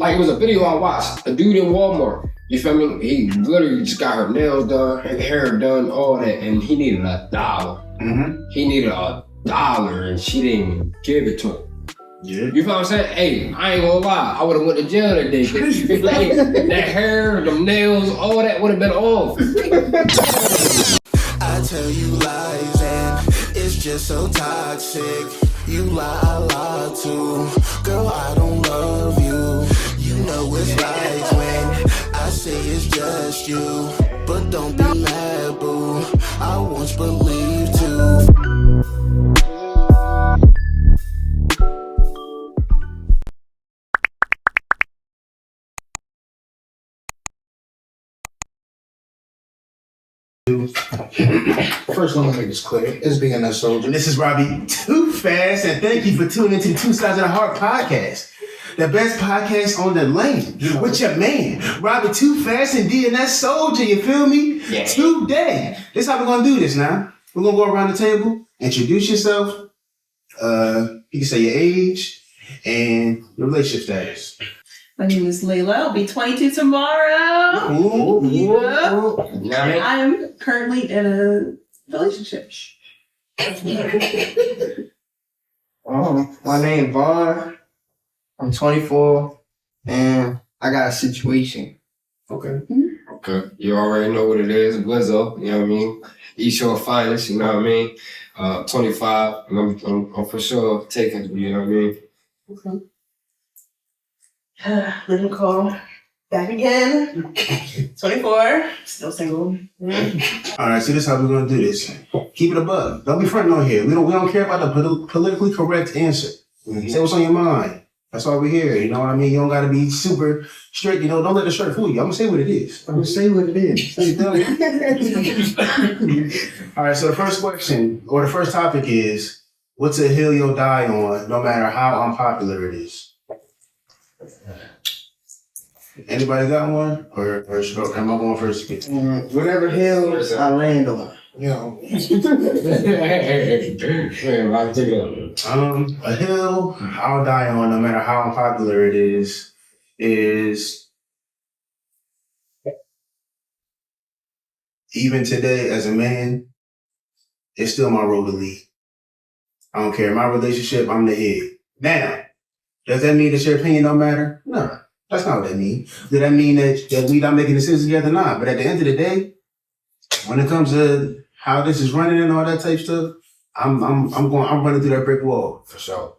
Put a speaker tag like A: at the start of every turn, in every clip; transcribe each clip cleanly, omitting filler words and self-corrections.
A: Like, it was a video I watched. A dude in Walmart. You feel me? He literally just got her nails done, her hair done, all that, and he needed $1.
B: Mm-hmm.
A: He needed $1, and she didn't even give it to him.
B: Yeah.
A: You feel what I'm saying? Hey, I ain't gonna lie. I would have went to jail that day. Like, that hair, them nails, all that would have been off.
C: I tell you lies and it's just so toxic. You lie, I lie too. Girl, I don't love you. You know it's lies when I say it's just you. But don't be mad, boo. I once believed too.
D: First, let me make this clear. It's DNS Soldier.
B: And this is Robby Too Fast, and thank you for tuning into the Two Sides of the Heart podcast. The best podcast on the lane with your man, Robby Too Fast and DNS Soldier, you feel me?
A: Yeah.
B: Today, this is how we're going to do this now. We're going to go around the table, introduce yourself, you can say your age, and your relationship status.
E: My name is Layla. I'll be 22 tomorrow.
B: Ooh.
E: Yeah. I'm currently in a relationship.
F: My name Vaughn. I'm 24, and I got a situation.
B: Okay.
A: Okay, you already know what it is. Whiz Zo, you know what I mean? East Shore finest, you know what I mean? 25, and I'm for sure taking, you know what I mean?
E: Okay. Lyv Nicole, back again. 24, still single.
B: All right, so this is how we're going to do this. Keep it above. Don't be fronting on here. We don't care about the politically correct answer. Say what's on your mind. That's why we're here. You know what I mean? You don't got to be super strict. You know, don't let the shirt fool you. I'm going to say what it is.
D: I'm going to say what it is.
B: All right, so the first question, or the first topic is, what's a hill you'll die on, no matter how unpopular it is? Anybody got one? Or am I going first?
F: Whatever hill I land on.
D: You know.
A: Man, I'll take it up.
B: A hill I'll die on, no matter how unpopular it is even today as a man, it's still my road to lead. I don't care. My relationship, I'm the head. Now, does that mean that your opinion don't matter? No, that's not what that means. Does that mean that we not making decisions together? Nah. But at the end of the day, when it comes to how this is running and all that type stuff, I'm running through that brick wall.
A: For sure.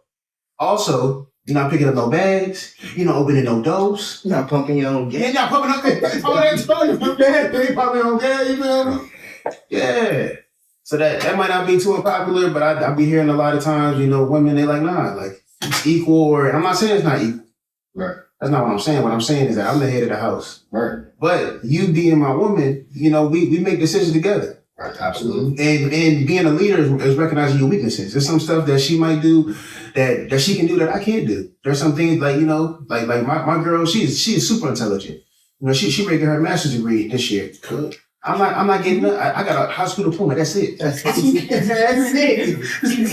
B: Also, you're not picking up no bags. You're not opening no doors.
F: You're not pumping your own gas.
B: You're not pumping up. You feel me? Yeah. So that might not be too unpopular, but I be hearing a lot of times, you know, women, they like, nah, like, it's equal, or I'm not saying it's not equal.
A: Right.
B: That's not what I'm saying. What I'm saying is that I'm the head of the house.
A: Right.
B: But you being my woman, you know, we make decisions together.
A: Right. Absolutely.
B: And being a leader is recognizing your weaknesses. There's some stuff that she might do that she can do that I can't do. There's some things like, you know, like my girl, she's super intelligent. You know, she ready to get her master's degree this year. I'm not getting up. I got a high school diploma. That's it. That's it.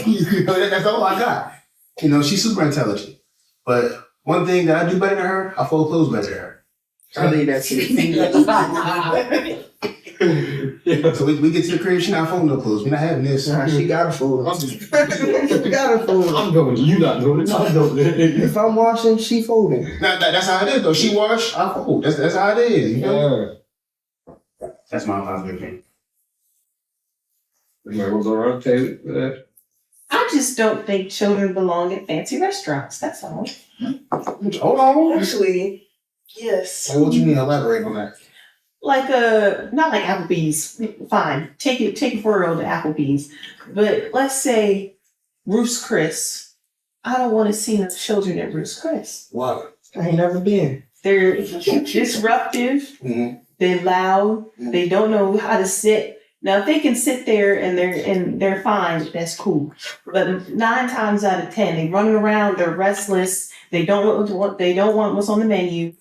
B: You know, that's all I got. You know, she's super intelligent. But one thing that I do better than her, I fold clothes better than her.
F: I leave that to
B: Yeah. So we get to the crib, she not folding no clothes. We not having this.
F: Nah, she got a fool. She got a fool.
A: I'm doing it. You not doing it. I'm doing it.
F: If I'm washing, she folding.
B: That's how it is, though. She wash, I fold. That's how it is. You know?
A: Yeah.
B: That's my opinion.
A: We'll go around the table.
E: I just don't think children belong at fancy restaurants. That's all.
B: Hold on.
E: Actually, yes.
D: So what do you mean? Elaborate on that.
E: Like not like Applebee's. Fine, take it for real to Applebee's, but let's say Ruth's Chris. I don't want to see no children at Ruth's Chris.
D: Why?
F: I ain't never been.
E: They're disruptive.
D: Mm-hmm.
E: They're loud. They don't know how to sit. Now, if they can sit there and they're fine, that's cool. But 9 times out of 10, they running around. They're restless. They don't want what's on the menu.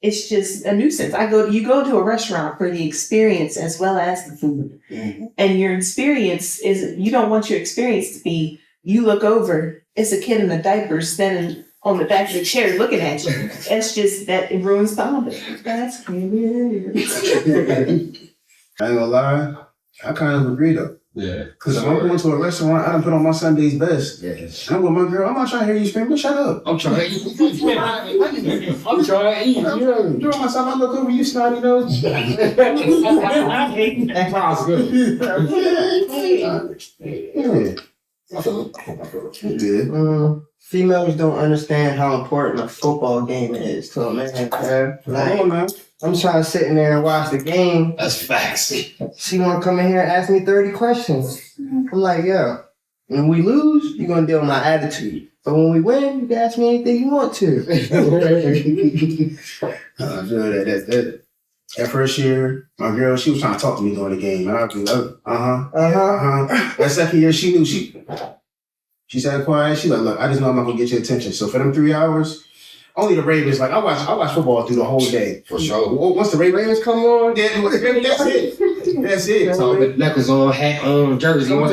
E: It's just a nuisance. You go to a restaurant for the experience as well as the food.
D: Mm-hmm.
E: And your experience is, you don't want your experience to be, you look over, it's a kid in a diaper standing on the back of the chair looking at you. It's just that it ruins bonding. That's weird.
B: I ain't gonna lie, I kind of agree though.
A: Yeah.
B: Cause if I'm going to a restaurant, I done put on my Sunday's best.
A: Yes.
B: I'm with my girl, I'm not trying to hear you scream, but shut up.
A: I'm trying to eat. I'm trying to eat. You know.
B: Doing myself, I look over you, snotty nose.
A: That sounds good.
B: Yeah.
F: Females don't understand how important a football game is to a man.
B: Come
F: Like,
B: on, man.
F: I'm trying to sit in there and watch the game.
A: That's facts.
F: She want to come in here and ask me 30 questions. I'm like, yo, when we lose, you're going to deal with my attitude. But when we win, you can ask me anything you want to.
B: I feel that first year, my girl, she was trying to talk to me during the game. And I'd be like, That second year, she knew she said quiet. She like, look, I just know I'm not going to get your attention. So for them 3 hours, only the Ravens, like, I watch football through the whole day.
A: For sure.
B: Once the Ravens come on, that's it. That's it.
A: So the necklace on, hat on, jersey on.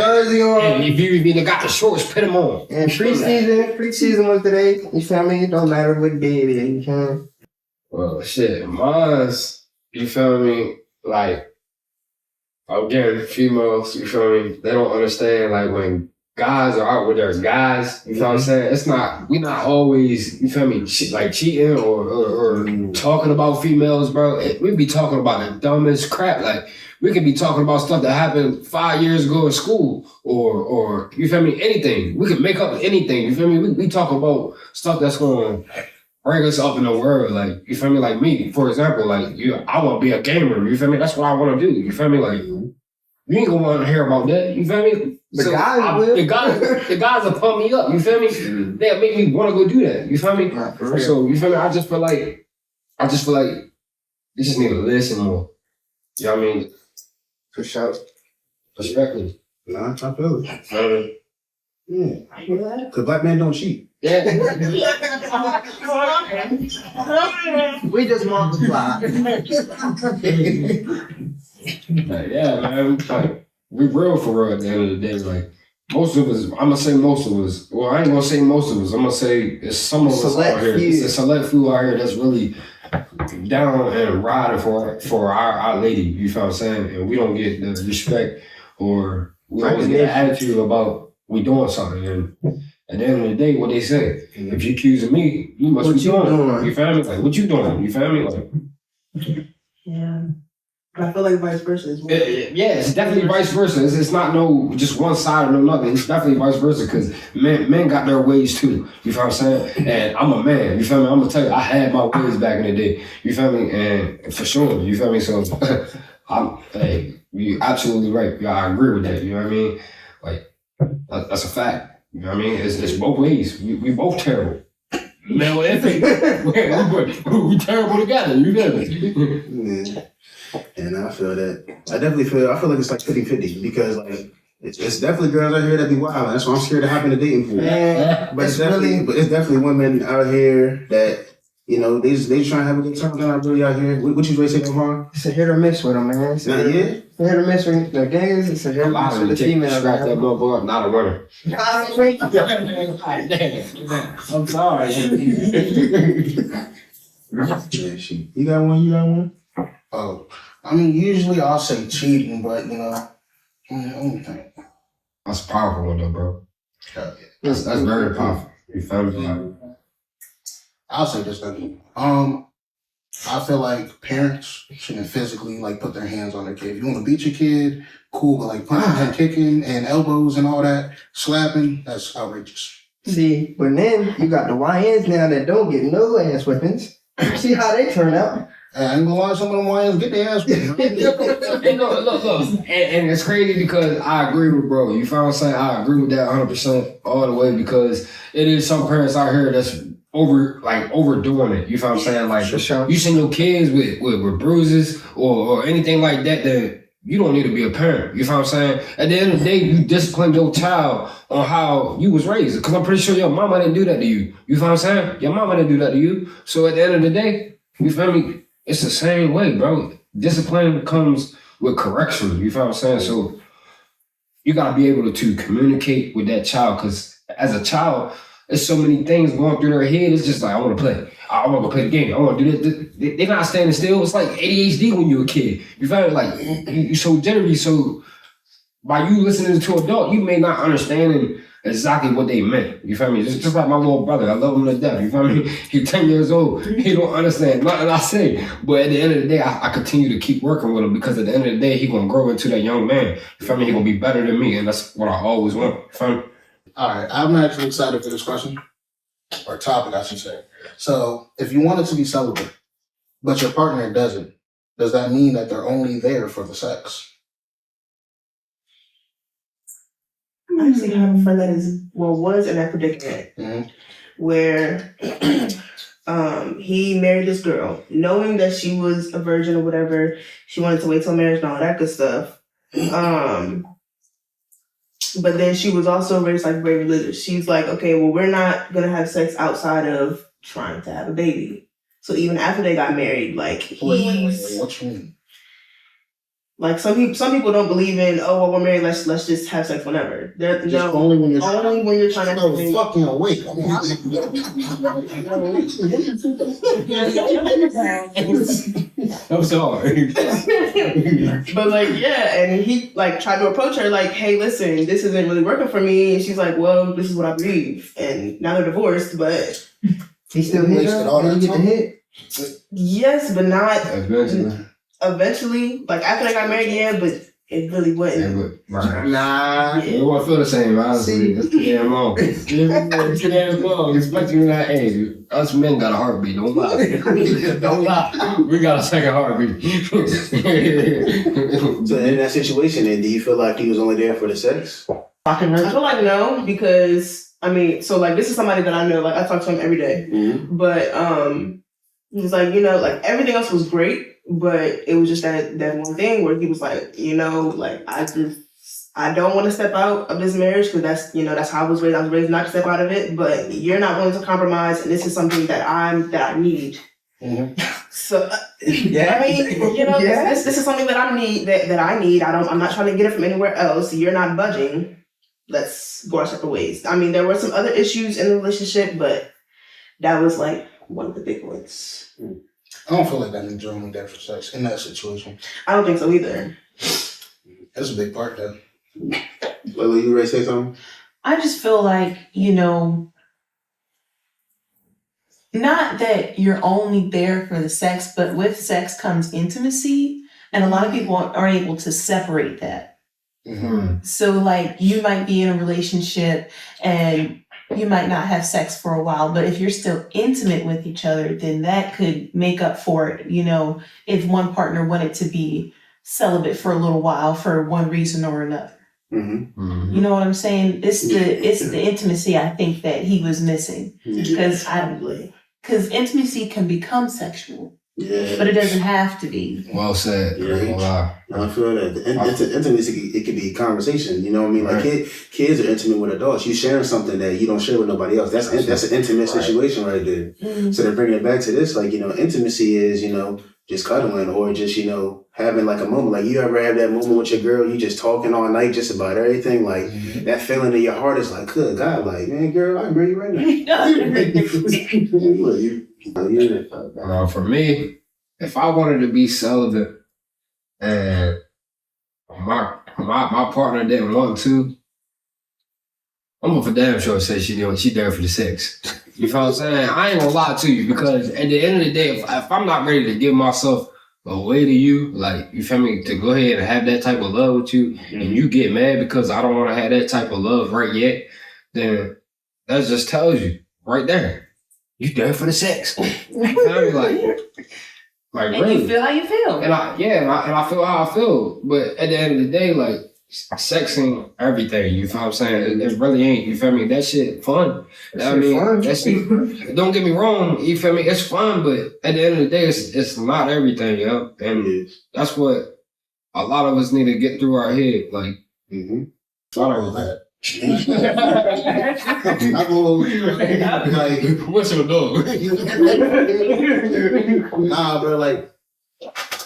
A: And if you even got the shorts, put them on.
F: And preseason was today. You feel me? It don't matter what day it is. You feel me?
A: Well, shit, mine's, you feel me? Like, again, females, you feel me? They don't understand, like, when guys are out with their guys, you know what I'm saying? We not always, you feel me, like cheating or talking about females, bro. We be talking about the dumbest crap. Like, we could be talking about stuff that happened 5 years ago in school or you feel me, anything. We could make up anything, you feel me? We talk about stuff that's going to bring us up in the world. Like, you feel me? Like me, for example, like, I want to be a gamer, you feel me? That's what I want to do, you feel me? Like, you ain't gonna want to hear about that, you feel me?
F: The guys will.
A: The guys will pump me up, you feel me? They'll make me want to go do that, you feel me? So, you feel me? I just feel like you just need to listen more. You know what I mean?
F: For sure.
A: Respectfully.
B: Nah, I feel it.
A: Yeah.
B: Yeah. Because black men don't cheat.
A: Yeah.
F: We just multiply.
A: Yeah, man. Like, we real for real at the end of the day. Like, most of us, I'm going to say most of us. Well, I ain't going to say most of us. I'm going to say it's some of us out here. It's a select few out here that's really down and riding for our lady. You feel what I'm saying? And we don't get the respect or we always get an attitude about we doing something. And at the end of the day, what they say, if you accusing me, you must be doing. You feel me? Like, what you doing? You feel me? Like,
F: yeah. I feel like vice versa as well.
A: Yeah, it's definitely vice versa. It's not no just one side or no nothing. It's definitely vice versa because men got their ways too. You feel what I'm saying? And I'm a man. You feel me? I'm gonna tell you, I had my ways back in the day. You feel me? And for sure, you feel me? So, you're absolutely right. Yeah, I agree with that. You know what I mean? Like, that's a fact. You know what I mean? It's both ways. We both terrible. Male and female. We terrible together. You feel me?
B: Yeah. And I feel that. I feel like it's like 50-50 because like it's definitely girls out here that be wild. That's why I'm scared to hop in a dating pool.
F: Yeah,
B: but it's definitely women out here that, you know, they just trying to have a good time. They're not really out here. What you ready to say, Omar?
F: It's a hit or miss with them, man. It's a hit or miss with the gangs. It's a hit or miss with the females.
A: Scratch that motherfucker, not a runner. I'm sorry.
B: You got one?
D: Oh, I mean, usually I'll say cheating, but you know, anything.
A: That's a powerful one though, bro. That's very powerful. You feel me?
D: I'll say this thing. I feel like parents shouldn't physically like put their hands on their kid. If you want to beat your kid, cool, but like punching and kicking and elbows and all that, slapping, that's outrageous.
F: See, but then you got the YNs now that don't get no ass weapons. See how they turn out.
D: I ain't gonna lie, some of them YNs get their ass whipped.
A: And look. And it's crazy because I agree with bro. You feel what I'm saying? I agree with that 100% all the way because it is some parents out here that's overdoing it. You feel what I'm saying? Like,
F: sure.
A: You send your kids with bruises or anything like that, then you don't need to be a parent. You feel what I'm saying? At the end of the day, you discipline your child on how you was raised. Because I'm pretty sure your mama didn't do that to you. You feel what I'm saying? Your mama didn't do that to you. So at the end of the day, you feel me? It's the same way, bro. Discipline comes with correction. You feel what I'm saying? So you got to be able to communicate with that child because as a child, there's so many things going through their head. It's just like, I want to play. I want to play the game. I want to do this. They're not standing still. It's like ADHD when you're a kid. You find like you're so jittery. So by you listening to an adult, you may not understand exactly what they meant. You feel me? Just like my little brother. I love him to death. You feel me? He's 10 years old. He don't understand nothing I say. But at the end of the day, I continue to keep working with him because at the end of the day, he gonna grow into that young man. You feel me? He gonna be better than me, and that's what I always want. You feel me?
D: All right, I'm actually excited for this question, or topic, I should say. So, if you wanted to be celibate, but your partner doesn't, does that mean that they're only there for the sex?
G: I actually have a friend that was in that predicament where he married this girl, knowing that she was a virgin or whatever. She wanted to wait till marriage and all that good stuff. But then she was also raised like very religious. She's like, okay, well, we're not gonna have sex outside of trying to have a baby. So even after they got married, like
D: Wait, what you mean?
G: like some people don't believe in, oh well, we're married, let's just have sex whenever.
D: Only when you're
G: trying to have a baby.
D: fucking awake.
A: I'm sorry.
G: But like, yeah, and he like tried to approach her like, hey, listen, this isn't really working for me. And she's like, well, this is what I believe. And now they're divorced, but
F: He still hit her? Did he get the hit?
G: yes, but not
A: Eventually.
G: eventually. Like after they got married, yeah, but it really wasn't.
F: Nah.
A: It won't feel the same, honestly. It's too damn long. It's too damn long. Especially when that age. Us men got a heartbeat. Don't lie. Don't lie. We got a second heartbeat.
B: So in that situation, then, do you feel like he was only there for the sex?
G: I feel like no, because I mean, so like this is somebody that I know, like I talk to him every day.
B: Mm-hmm.
G: But he was like, like everything else was great, but it was just that one thing where he was like, like I don't want to step out of this marriage because that's how I was raised. I was raised not to step out of it, but you're not willing to compromise, and this is something that I need.
D: Mm-hmm.
G: So I mean, this is something that I need. I'm not trying to get it from anywhere else. You're not budging. Let's go our separate ways. I mean, there were some other issues in the relationship, but that was like one of the big ones.
D: I don't feel like that means you're only there for sex in that situation.
G: I don't think so either.
D: That's a big part, though.
B: Layla, you ready to say something?
E: I just feel like, not that you're only there for the sex, but with sex comes intimacy. And a lot of people are able to separate that.
D: Mm-hmm.
E: So like you might be in a relationship and you might not have sex for a while, but if you're still intimate with each other, then that could make up for it. If one partner wanted to be celibate for a little while for one reason or another.
B: Mm-hmm.
A: Mm-hmm.
E: You know what I'm saying? It's the intimacy I think that he was missing. Because intimacy can become sexual.
B: Yeah.
E: But it doesn't have to be.
A: Well said.
B: Yeah. I feel that intimacy, it could be conversation. You know what I mean? Like kids are intimate with adults. You sharing something that you don't share with nobody else. That's an intimate situation right there.
E: Mm-hmm.
B: So to bring it back to this, like, intimacy is, just cuddling or just, having like a moment. Like you ever have that moment with your girl, you just talking all night just about everything. Like that feeling in your heart is like, good God, like, man, girl, I agree right now.
A: For me, if I wanted to be celibate and my partner didn't want to, I'm gonna for damn sure say she there for the sex. You feel what I'm saying? I ain't gonna lie to you because at the end of the day, if I'm not ready to give myself away to you, like, you feel me, to go ahead and have that type of love with you, and you get mad because I don't want to have that type of love right yet, then that just tells you right there. You there for the sex. You feel me? Like
E: And
A: really.
E: you feel how you feel.
A: And I feel how I feel. But at the end of the day, like, sex ain't everything. You feel what I'm saying? It really ain't. You feel me? That shit fun. That shit, don't get me wrong. You feel me? It's fun, but at the end of the day, it's not everything, yo. And that's what a lot of us need to get through our head. Like, not everything. What's your dog?
D: Nah, bro, like,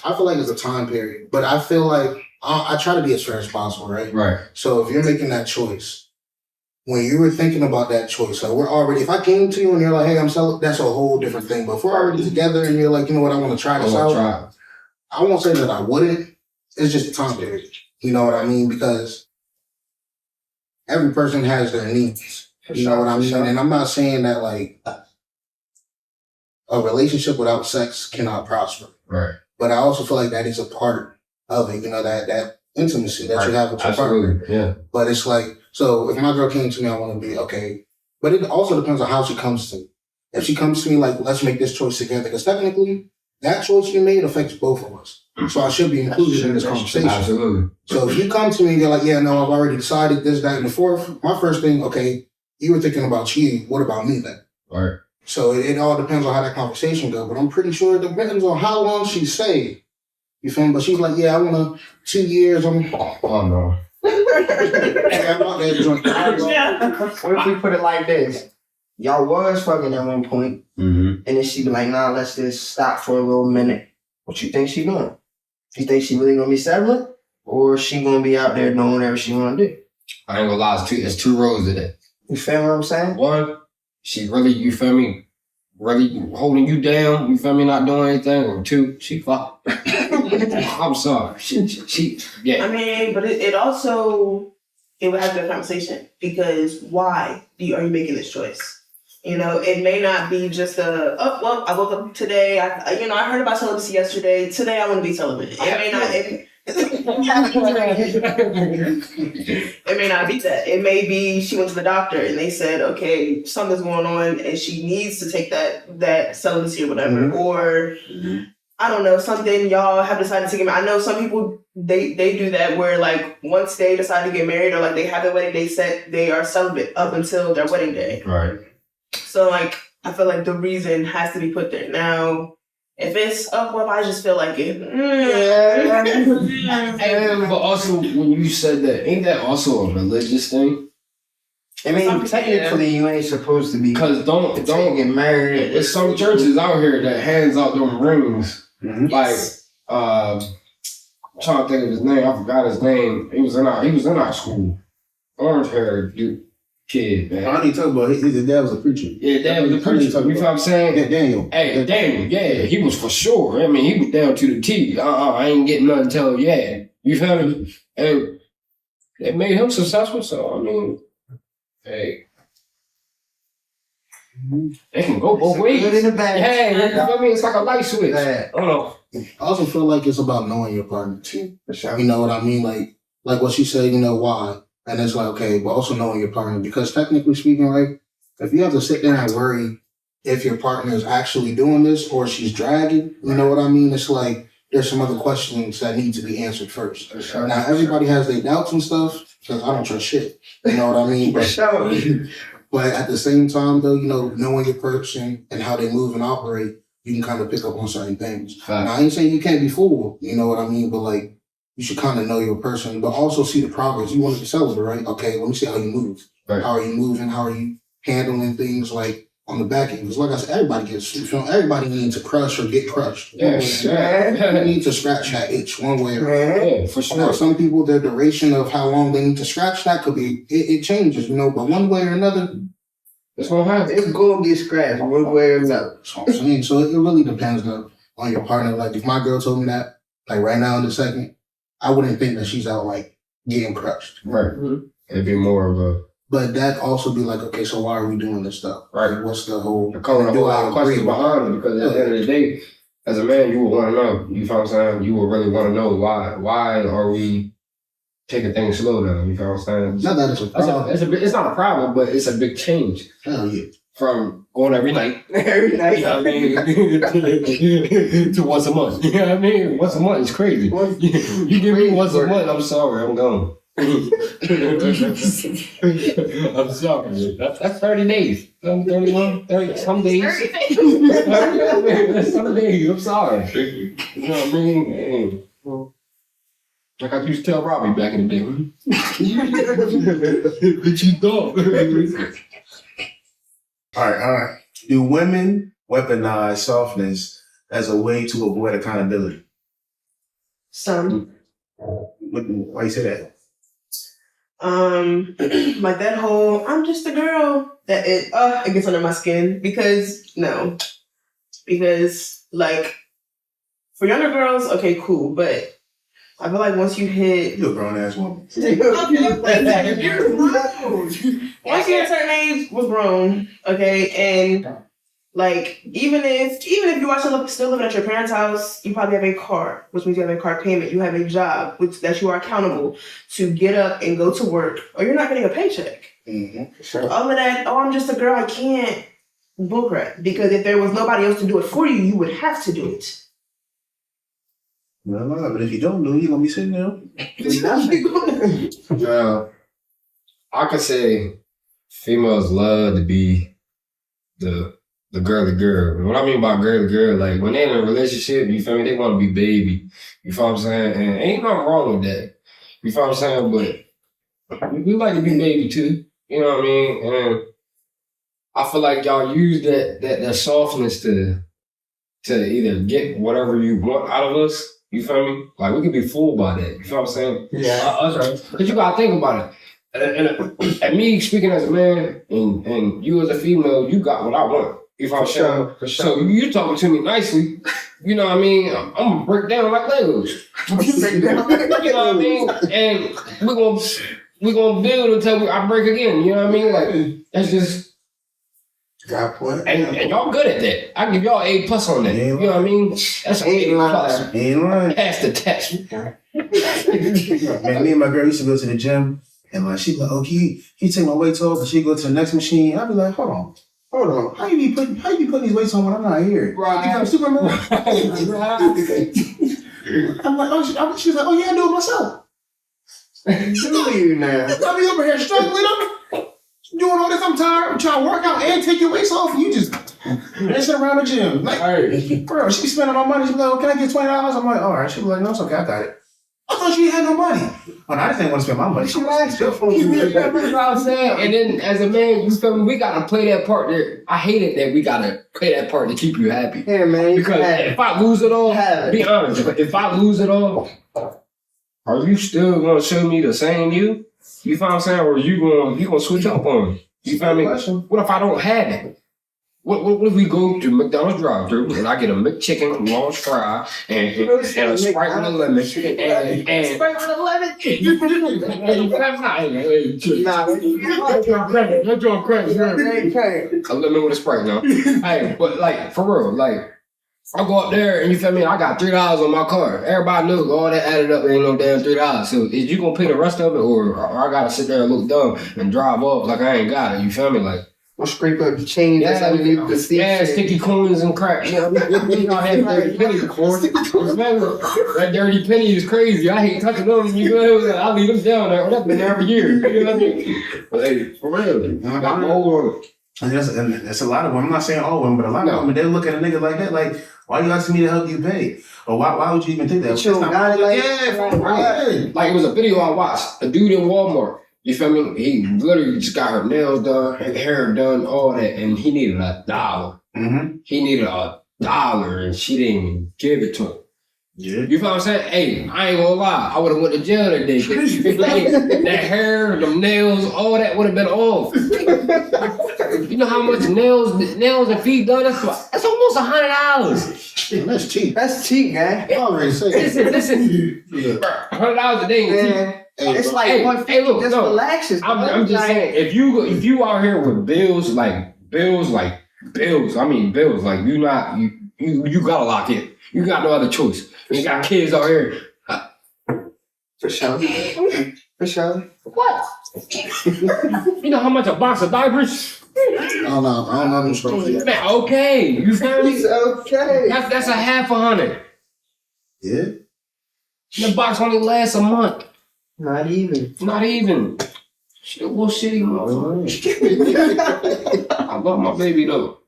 D: I feel like it's a time period, but I feel like I try to be as fair as possible, right?
A: Right.
D: So if you're making that choice, when you were thinking about that choice, so we're already, if I came to you and you're like, hey, I'm selling, that's a whole different thing. But if we're already together and you're like, you know what, I want to try this out, I won't say that I wouldn't. It's just a time period. You know what I mean? Because every person has their needs. You know what I mean? And I'm not saying that like a relationship without sex cannot prosper.
A: Right.
D: But I also feel like that is a part of it, you know, that intimacy that you have with your partner.
A: Yeah.
D: But it's like, so if my girl came to me, I want to be, okay. But it also depends on how she comes to me. If she comes to me like, let's make this choice together, because technically that choice you made affects both of us. So I should be included in this conversation.
A: Absolutely.
D: So if you come to me and you're like, yeah, no, I've already decided this, that, and the fourth, my first thing, okay, you were thinking about cheating. What about me then?
A: Right.
D: So it all depends on how that conversation goes. But I'm pretty sure it depends on how long she stayed. You feel me? But she's like, yeah, I want 2 years.
A: Oh, no.
F: What if we put it like this? Y'all was fucking at one point, and then she be like, nah, let's just stop for a little minute. What you think she doing? You think she really gonna be settling? Or she gonna be out there doing whatever she wanna do?
A: I ain't gonna lie, it's two roads to that.
F: You feel what I'm saying?
A: One, she really, you feel me, really holding you down, you feel me, not doing anything. Or two, she fuck. I'm sorry. She yeah.
G: I mean, but it also, it would have to be a conversation, because why are you making this choice? You know, it may not be just I woke up today, I heard about celibacy yesterday, today I want to be celibate. It may not, it may not be that. It may be she went to the doctor and they said, okay, something's going on and she needs to take that celibacy or whatever. Or I don't know, something y'all have decided to get married. I know some people, they do that where like once they decide to get married or like they have their wedding day set, they are celibate up until their wedding day.
A: Right.
G: So like, I feel like the reason has to be put there. Now, if it's, I just feel like it.
A: But also, when you said that, ain't that also a religious thing?
F: I mean, technically, you ain't supposed to be.
A: Because don't
F: get married.
A: There's some churches out here that hands out them rings. Like, I'm trying to think of his name. I forgot his name. He was in our school. Orange hair dude. Kid, man.
B: I need to talk about his dad was a preacher.
A: Yeah, dad was a preacher. You know what I'm saying?
B: Yeah, Daniel.
A: Hey, Daniel, yeah, he was for sure. I mean, he was down to the T. I ain't getting nothing till yeah. You feel me? And it made him successful, so I mean, hey. They can go both ways.
F: Good in the bad.
A: Hey, you know what I mean? It's like a light switch. I don't know.
D: I also feel like it's about knowing your partner too. You know what I mean? Like what she said, you know, why? And it's like, okay, but also knowing your partner. Because technically speaking, right, if you have to sit there and worry if your partner is actually doing this or she's dragging, you know what I mean? It's like there's some other questions that need to be answered first. Now, everybody has their doubts and stuff, because I don't trust shit. You know what I mean? But at the same time, though, you know, knowing your person and how they move and operate, you can kind of pick up on certain things. Now, I ain't saying you can't be fooled, you know what I mean? But like, you should kind of know your person, but also see the progress. You want to be celibate, right? Okay, let me see how you move. Right. How are you moving? How are you handling things like on the back end? Because like I said, everybody needs to crush or get crushed.
A: Yes.
D: You need to scratch that itch one way or another.
A: Yeah, for sure.
D: Now, some people, their duration of how long they need to scratch that could be, it changes, you know, but one way or another,
A: it's going to happen.
F: It's going to get scratched one way or another.
D: That's what I'm saying. So it really depends though on your partner. Like if my girl told me that, like right now in the second, I wouldn't think that she's out like getting crushed.
A: Right. It'd be more of a.
D: But that also be like, okay, so why are we doing this stuff?
A: Right.
D: Like, what's the whole?
A: You're calling a whole lot of questions behind it, because at the end of the day, as a man, you would want to know. You feel what I'm saying? You would really want to know why. Why are we taking things slow now? You feel what I'm saying?
D: Not that it's a problem.
A: It's not a problem, but it's a big change.
D: Hell yeah.
A: From going every night.
F: Every night.
A: You know what I mean? to once a month. You know what I mean? Once a month is crazy. You give me once a month, I'm sorry, I'm gone. I'm sorry. That's 30 days. 31, 30, some days. 30 some days, I'm sorry. You know what I mean? Like I used to tell Robby back in the day. What you thought?
B: All right. Do women weaponize softness as a way to avoid accountability?
G: Some.
B: Why you say that?
G: Like that whole I'm just a girl, that it gets under my skin because like for younger girls, okay, cool, but I feel like once you hit
B: You a grown ass woman.
G: once you hit a certain age, we're grown, okay, and like even if you are still living at your parents' house, you probably have a car, which means you have a car payment. You have a job, which that you are accountable to get up and go to work, or you're not getting a paycheck.
D: Mm-hmm.
F: Sure.
G: All of that, I'm just a girl, I can't bullcrap. Because if there was nobody else to do it for you, you would have to do it.
B: No, but if you don't do it, you're gonna be sitting there.
A: I could say females love to be the girly girl. And what I mean by girly girl, like when they're in a relationship, you feel me, they want to be baby. You feel what I'm saying? And ain't nothing wrong with that. You feel what I'm saying? But we like to be baby too. You know what I mean? And I feel like y'all use that softness to either get whatever you want out of us. You feel me? Like we could be fooled by that. You feel what I'm saying?
F: Yeah.
A: Because you gotta think about it. And me speaking as a man and you as a female, you got what I want. You feel what I'm saying?
F: For sure.
A: So you talking to me nicely. You know what I mean? I'm gonna break down like Legos. You know what I mean? And we're gonna build until I break again. You know what I mean? Like that's just.
B: Got point.
A: And y'all good at that. I give y'all A+ on that. You know what I mean? That's an A+.
B: Ain't lying.
A: Pass the test.
B: Man, me and my girl used to go to the gym, and like she'd be like, "Oh, can you take my weights off?" And she'd go to the next machine. I'd be like, "Hold on. How you be putting these weights on when I'm not here?
A: Right.
B: You got Superman?" I'm like, she was like, "Oh yeah, I do it myself."
F: Do you now?
B: I be over here struggling. I'm doing all this. I'm tired. I'm trying to work out and take your weights off, and you just dancing around the gym. Like, bro, she be spending all money. She be like, "Oh, can I get $20?" I'm like, "All right." She be like, "No, it's okay. I got it." I thought she had no money. Well, I just didn't want to spend my money. She was still for me.
A: That's what I'm saying. And then as a man, you feel me? We gotta play that part there. I hate it that we gotta play that part to keep you happy.
F: Here, man.
A: Because if I lose it all,
F: Have it.
A: be honest, if I lose it all, are you still gonna show me the same you? You feel what I'm saying? Or you gonna switch up on me? You feel me? What if I don't have it? What if we go to McDonald's drive-thru and I get a McChicken, large fry, and a Sprite with a lemon, and
G: Sprite with a lemon.
A: Let's do a credit. A lemon with a Sprite now. Hey, but like for real, like I go up there and you feel me? I got $3 on my card. Everybody knows all that added up ain't no damn $3. So is you gonna pay the rest of it, or I gotta sit there and look dumb and drive off like I ain't got it? You feel me? Like.
F: Or scrape up the change that's underneath the seat.
A: Yeah, sticky coins and crap. You know, I had dirty pennies before. That dirty penny is crazy. I hate touching them. You know, I leave them down there. That's been there every year. You know what I mean? But hey, for real, I got my old.
B: And that's a lot of women. I'm not saying all women, but a lot of women, they look at a nigga like that, like, why you asking me to help you pay? Or why would you even think that?
F: You got it like,
B: Yeah,
A: like it was a video I watched. A dude in Walmart. You feel me? He literally just got her nails done, her hair done, all that, and he needed $1.
B: Mm-hmm.
A: He needed $1, and she didn't even give it to him.
B: Yeah.
A: You feel what I'm saying? Hey, I ain't gonna lie. I would have went to jail that day. Like, that hair, them nails, all that would have been off. You know how much nails and feet done? That's almost $100.
D: That's cheap.
F: that's cheap, man.
D: I already say
A: Listen. $100 a day ain't cheap.
F: It's like
A: Hey,
F: 150
A: hey, look,
F: just
A: no.
F: relaxes.
A: I'm just saying, if you out here with bills, like bills, like you gotta lock in. You got no other choice. You got kids out here.
F: For sure. For sure.
A: What? You know how much a box of diapers?
D: I don't know them stories.
A: Man, okay. You feel me?
F: It's okay.
A: That's a half $100.
B: Yeah.
A: The box only lasts a month.
F: Not even.
A: Not even. Shit, little shitty motherfucker. I love my baby though.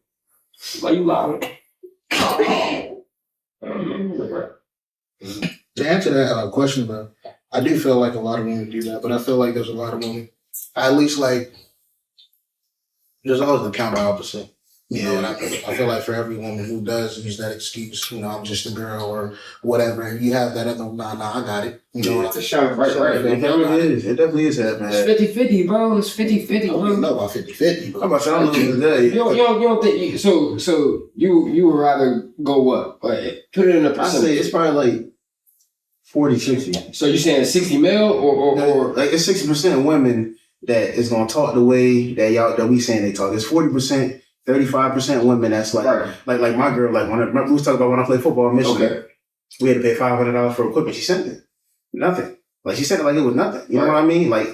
A: Why you lying?
D: To answer that question, though, I do feel like a lot of women do that, but I feel like there's a lot of women, at least like, there's always the counter opposite. You know, and I feel like for every woman who does use that excuse, you know, I'm just a girl or whatever, and you have that other, nah, I got it. You know,
A: Right.
B: It definitely is happening.
A: It's 50-50, bro. It's 50-50,
D: I
A: bro.
D: don't know about 50-50,
B: I'm
D: but
B: about to say, I don't know today.
A: You don't think so you would rather go what? Like, put it in a
B: I
A: percentage.
B: say it's probably like 40-60.
A: So you saying 60 mil or
B: Like it's 60% women that is gonna talk the way that we saying they talk. It's 40%, 35% women that's like
A: right.
B: like my girl, like remember we was talking about when I played football in Michigan.
A: Okay.
B: We had to pay $500 for equipment. She sent it. Nothing. Like she sent it like it was nothing. You know what I mean? Like,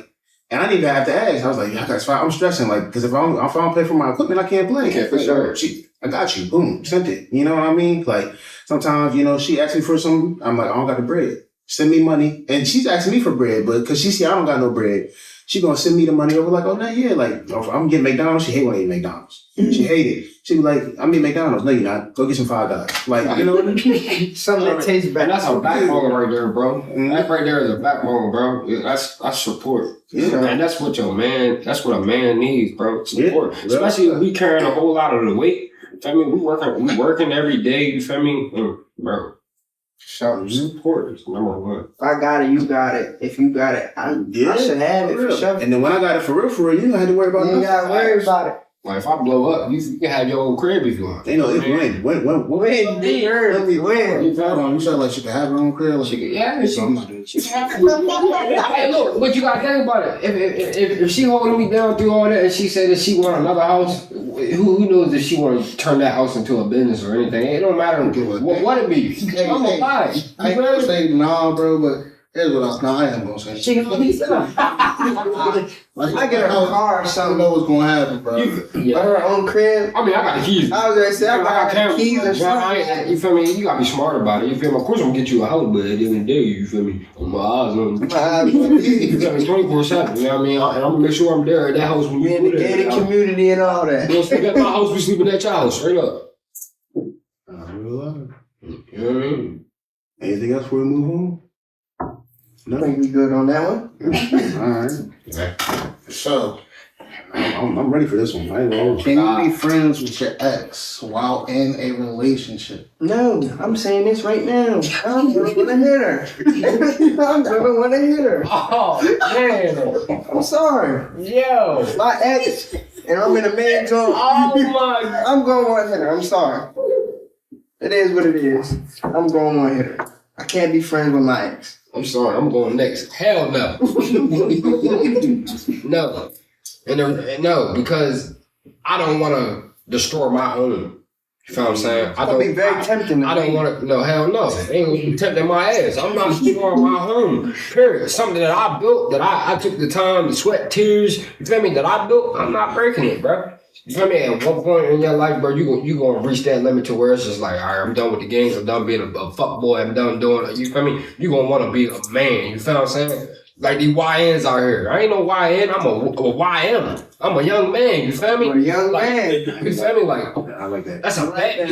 B: and I didn't even have to ask. I was like, yeah, that's fine. I'm stressing, like, because if I don't pay for my equipment, I can't play.
A: Okay, for sure.
B: I got you. Boom, sent it. You know what I mean? Like sometimes, you know, she asks me for some. I'm like, I don't got the bread. Send me money, and she's asking me for bread, but because she see I don't got no bread, she gonna send me the money over. Like, oh no, yeah, like I'm getting McDonald's. She hate when I eat McDonald's. She hate it. She be like, I'm eating McDonald's. No, you're not. Go get some $5. Like, you know what I mean?
F: Something that tastes better.
A: And that's a backbone right there, bro.
B: Mhm.
A: That right there is a backbone, bro. Yeah, that's support.
B: Yeah.
A: And that's what a man needs, bro. Support.
B: Yeah.
A: Especially if we carrying a whole lot of the weight. You feel me? We working every day, you feel me? Bro. Support is number one.
F: If I got it, you got it. If you got it, I should have it for sure.
B: And then when I got it for real, you don't have to worry about
F: You ain't gotta worry about it.
A: Like if I blow up, you can have your own crib if you want.
B: They know it's win.
F: Win.
A: You feel me?
D: you said like she could have her own crib. Like,
A: Yeah,
D: so I'm not doing shit.
A: Hey, look, but you gotta think about it. If she holding me down through all that and she said that she want another house, who knows if she want to turn that house into a business or anything? It don't matter what it be. I'm gonna buy it.
D: I ain't gonna say nah, bro, but here's what I am gonna say.
E: She can leave it up.
D: Like,
F: I get her a car or
D: I don't
F: something.
D: know what's gonna happen, bro.
F: But her own crib.
A: I mean, I got the keys.
F: I was gonna say, I got
A: cameras.
F: keys or something.
A: You feel me? You gotta be smart about it. You feel me? Of course, I'm gonna get you a house, but at the end of the day, you feel me? On my eyes on you feel me? 24/7. You know what I mean? And I'm gonna make sure I'm there at that house when
F: We
A: you
F: in the
A: go there.
F: gated community and all that.
A: You don't sleep at my house, we sleeping at your house, straight up. You know what I mean?
B: Anything else before we move on?
F: I think we good on that one.
B: All right.
D: So,
B: I'm ready for this one. I ain't gonna
D: can you be friends with your ex while in a relationship?
F: No, I'm saying this right now. I'm gonna wanna hit her. I'm gonna wanna hit her.
A: Oh, man.
F: I'm sorry.
A: Yo.
F: My ex, and I'm in a man joint.
A: Oh, my.
F: I'm gonna wanna hit her. I'm sorry. It is what it is. I'm gonna wanna hit her. I can't be friends with my ex.
A: I'm sorry, I'm going next. Hell no. No. And no, because I don't want to destroy my own. You feel what I'm saying?
F: It's gonna be very tempting.
A: I don't want to. No, hell no. It ain't gonna be tempting my ass. I'm not destroying my home. Period. Something that I built, that I took the time, the sweat, tears. You feel me? That I built. I'm not breaking it, bro. You feel me? At one point in your life, bro, you gonna reach that limit to where it's just like, all right, I'm done with the games. I'm done being a fuck boy. I'm done doing it. You feel me? You gonna want to be a man. You feel what I'm saying? Like these YNs out here. I ain't no YN. I'm a YM. I'm a young man. You feel me?
F: You're a young
A: Like,
F: man.
A: You feel me? Like,
B: I like that.
A: that's a bad.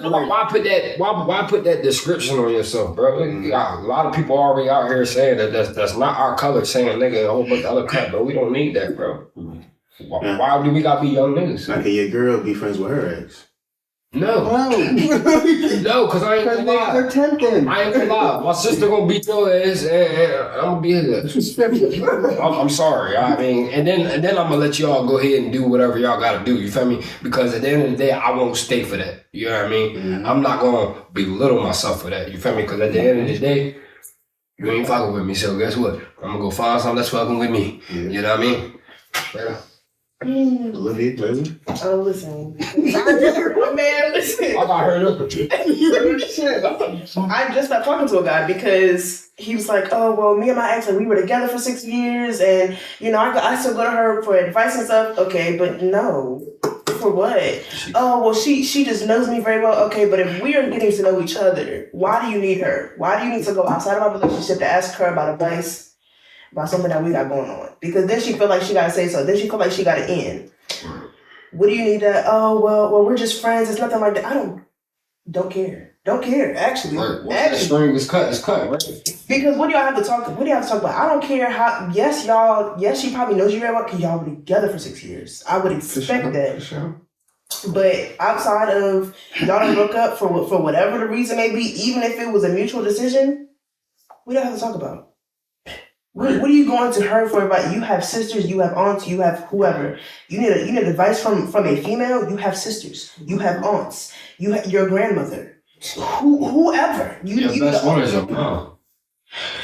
A: Like, why put that? Why put that description on yourself, bro? A lot of people already out here saying that that's not our color. Saying nigga a whole bunch of other cut, bro. We don't need that, bro. Why do we gotta be young niggas?
B: Now, can your girl be friends with her ex?
A: No, no, cause I ain't
F: Because
A: gonna
F: they're
A: lie.
F: tempting.
A: I ain't gonna lie. My sister gonna beat your ass, and I'm gonna be his ass. I'm sorry. I mean, and then I'm gonna let y'all go ahead and do whatever y'all gotta do. You feel me? Because at the end of the day, I won't stay for that. You know what I mean?
B: Mm-hmm.
A: I'm not gonna belittle myself for that. You feel me? Because at the end of the day, you ain't fucking with me. So guess what? I'm gonna go find something that's fucking with me.
B: Yeah.
A: You know what I mean? Yeah.
B: Olivia, baby.
G: Oh, listen. Man, listen.
A: I got her up.
G: I just stopped talking to a guy because he was like, oh, well, me and my ex, like, we were together for 6 years, and, you know, I still go to her for advice and stuff. Okay, but no. For what? Oh, well, she just knows me very well. Okay, but if we are getting to know each other, why do you need her? Why do you need to go outside of our relationship to ask her about advice about something that we got going on? Because then she feel like she got to say so. Then she feel like she got to end. What do you need that? Oh, well, we're just friends. It's nothing like that. I don't care. Don't care, actually.
A: Right. Once that string is cut, right?
G: Because what do y'all have to talk about? I don't care how, yes, she probably knows you very well because y'all were together for 6 years. I would expect that.
D: For sure.
G: But outside of y'all done broke up for whatever the reason may be, even if it was a mutual decision, we don't have to talk about. What are you going to her for about? You have sisters, you have aunts, you have whoever. You need advice from a female. You have sisters, you have aunts, you have your grandmother, whoever.
A: Your best one is your mom.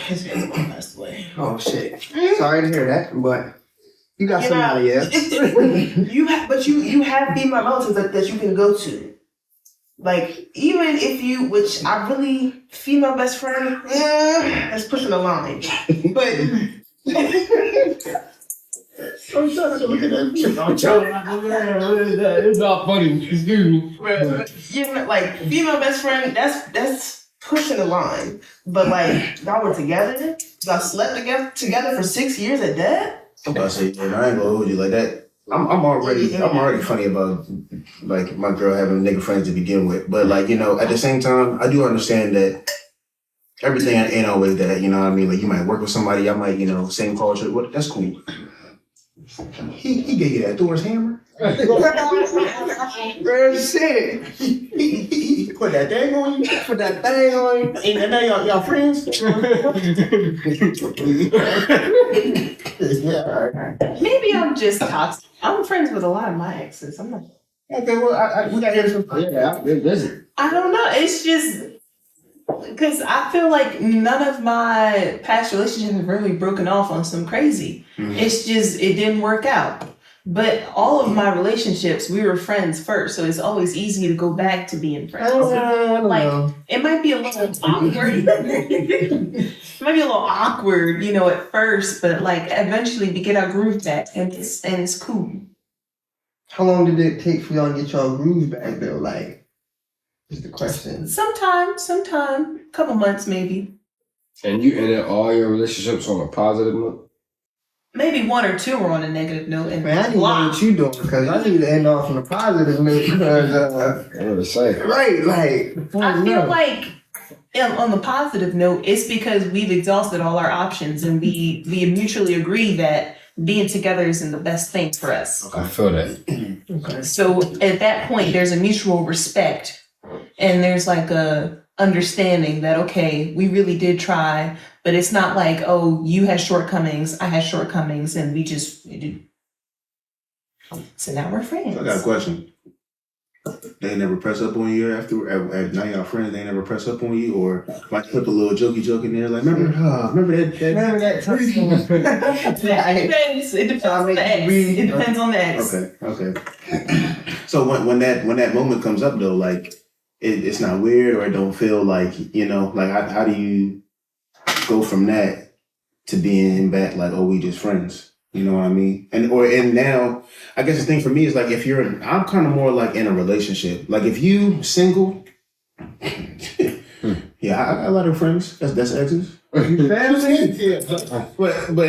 G: His grandma passed away.
F: Oh shit. Sorry to hear that, but you got somebody else.
G: you have female relatives that you can go to. Like, even if you, which I really, female best friend, that's pushing the line. But
A: I'm trying to look at that. It's not funny. Excuse me.
G: you know, like, female best friend, that's pushing the line. But like, y'all were together, y'all slept together for 6 years at that.
B: I'm about to say, man, I ain't gonna hold you like that. I'm already funny about like my girl having nigga friends to begin with, but like, you know, at the same time, I do understand that everything ain't always that. You know what I mean? Like, you might work with somebody, I might, you know, same culture. What? That's cool. He gave you that Thor's hammer.
F: Real shit.
B: He put that thing on you.
F: Put that thing on you.
B: And now y'all friends.
F: Yeah, all right.
E: Maybe I'm just toxic. I'm friends with a lot of my exes. I'm not.
B: Okay, well, we got here some.
A: Yeah, it's busy.
E: I don't know. It's just because I feel like none of my past relationships have really broken off on some crazy. It's just it didn't work out. But all of my relationships, we were friends first, so it's always easy to go back to being friends. Like, it might be a little awkward. It might be a little awkward, you know, at first, but like eventually we get our groove back, and it's cool.
F: How long did it take for y'all to get y'all groove back though? Like, is the question.
E: Sometime, couple months maybe.
A: And you ended all your relationships on a positive note?
E: Maybe one or two were on a negative note, and
F: Man, I need to know what you doing because I need to end off on a positive note because
A: I never say.
F: right, like
E: I feel like on the positive note, it's because we've exhausted all our options and we mutually agree that being together isn't the best thing for us.
A: I feel that.
F: okay.
E: So at that point, there's a mutual respect and there's like a understanding that, okay, we really did try, but it's not like, oh, you had shortcomings, I had shortcomings, and we did. So now we're friends.
B: I got a question. They never press up on you after now y'all friends. They never press up on you, or like put a little jokey joke in there. Like remember that.
F: Remember that time?
E: It depends on the ex. It depends on the ex.
B: Okay. So when that moment comes up though, like it's not weird or it don't feel like, you know, like how do you go from that to being back like, oh, we just friends? You know what I mean? And now, I guess the thing for me is like I'm kind of more like in a relationship. Like if you single, yeah, I got a lot of friends. That's exes. But in